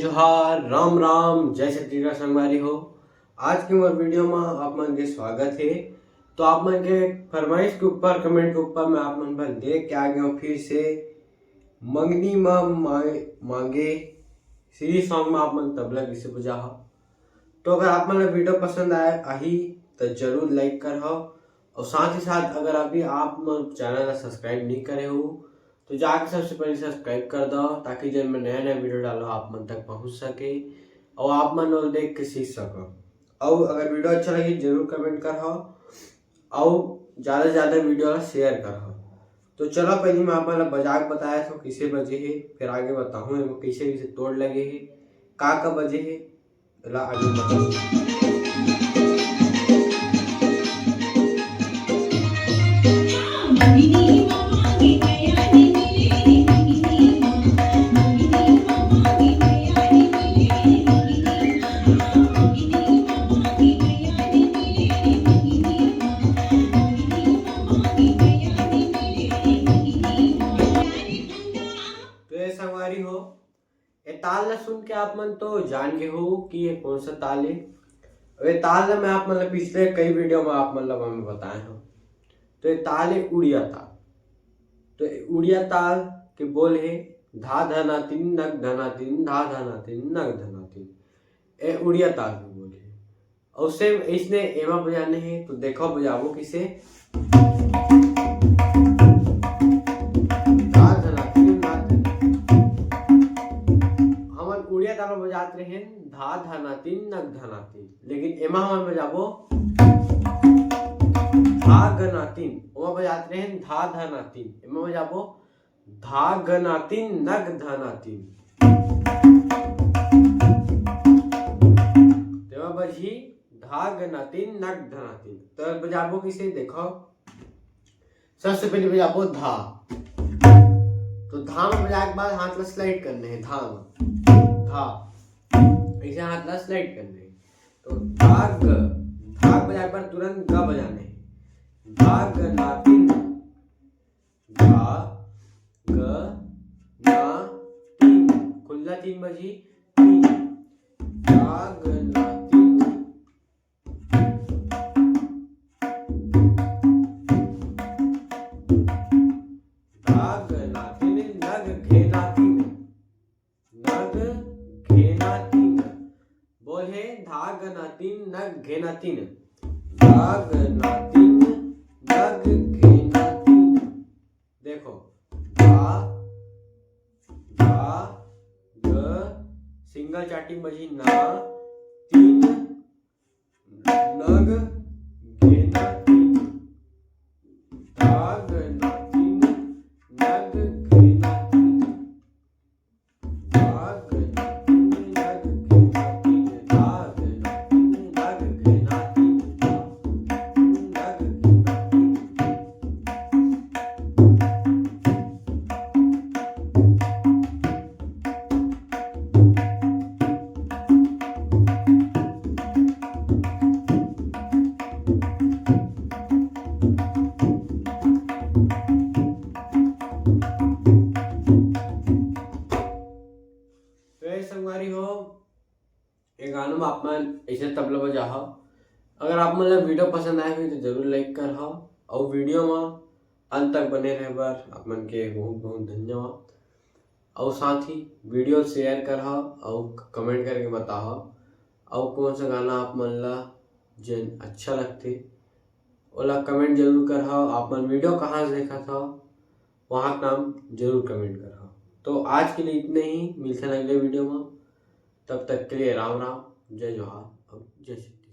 जोहार, राम राम, जय छत्तीसगढ़ संगवारी हो। आज के मोर वीडियो में आप मन के स्वागत है। तो आप मन के फरमाइश के ऊपर कमेंट के ऊपर मैं आप मन पर देख के आ गया हूँ फिर से मंगनी मांगे सीरीज सॉन्ग में आप मन तबला किसे बजा हो। तो अगर आप मन वीडियो पसंद आही तो जरूर लाइक कर हो, और साथ ही साथ अगर अभी आप मन चैनल को सब्सक्राइब नहीं करे हो तो जाके सबसे पहले सब्सक्राइब कर दो, ताकि जब मैं नया नया वीडियो डालो आप मन तक पहुंच सके और आप मन और देख के सीख सको। और अगर वीडियो अच्छा लगे जरूर कमेंट कर हो और ज़्यादा से ज़्यादा वीडियो शेयर कर हो। तो चलो पहले मैं आप मन बजा के बताया था किसे बजे है, फिर आगे बताऊँ कैसे कैसे तोड़ लगे है, का बजे है, आगे बताऊँ। संगवारी हो, ये ताल ला सुन के आप मन तो जान गए हो कि ये कौन सा ताल है। ये ताल ला मैं आप मन पिछले कई वीडियो में आप मन में बताया हूँ। तो ये ताल है उड़िया ताल। तो उड़िया ताल के बोल है धा धना तीन नग धना तीन, धा धना तीन नग धना तीन। ये उड़िया ताल के बोल है। और सेम इसने एमा बजाने हैं, तो देखो बजावो किसे। उड़िया ताल में बजाते रहे धा धना तीन नग धना तीन, लेकिन एमा हम बजाबो धा गना तीन। ओमा बजाते रहे धा धना तीन, एमा बजाबो धा गना तीन नग धना तीन। तेमा बजी धा गना तीन नग धना तीन। तो बजाबो किसे देखो। सबसे पहले बजाबो धा। तो धा में बजाने के बाद हाथ में स्लाइड करने हैं, धा ऐसे हाथ ला स्लाइड करने। तो धाग बजाने पर तुरंत ग बजाने हैं, धाग ना तीन, धा ग ना तीन, खुला तीन बजी तीन, धाग ना तीन, धाग ना तीन नग घेना तीन, नग घेना तीन। बोल है धाग ना तीन नग घेना तीन, धाग ना तीन नग घेना तीन। देखो धा धा ग सिंगल चार्टिंग बजी ना तीन नग घेना तीन, धाग ना तीन नग घेना तीन, धाग ना तीन नग घेना तीन, धाग ना तीन नग घेना तीन, नग घेना तीन। संगवारी हो, ये गानों में आप मन ऐसे तबला बजा हो। अगर आप मन वीडियो पसंद आए हुई तो जरूर लाइक कर हो, और वीडियो में अंत तक बने रहे बार आप मन के बहुत बहुत धन्यवाद। और साथ ही वीडियो शेयर कर हो और कमेंट करके बताओ और कौन सा गाना आप मन ला जन अच्छा लगते ओला कमेंट जरूर कर हो। आप मन वीडियो कहाँ से देखा था वहाँ का नाम जरूर कमेंट कर हो। तो आज के लिए इतने ही, मिलते हैं अगले वीडियो में। तब तक के लिए राम राम, जय जोहार और जय श्री।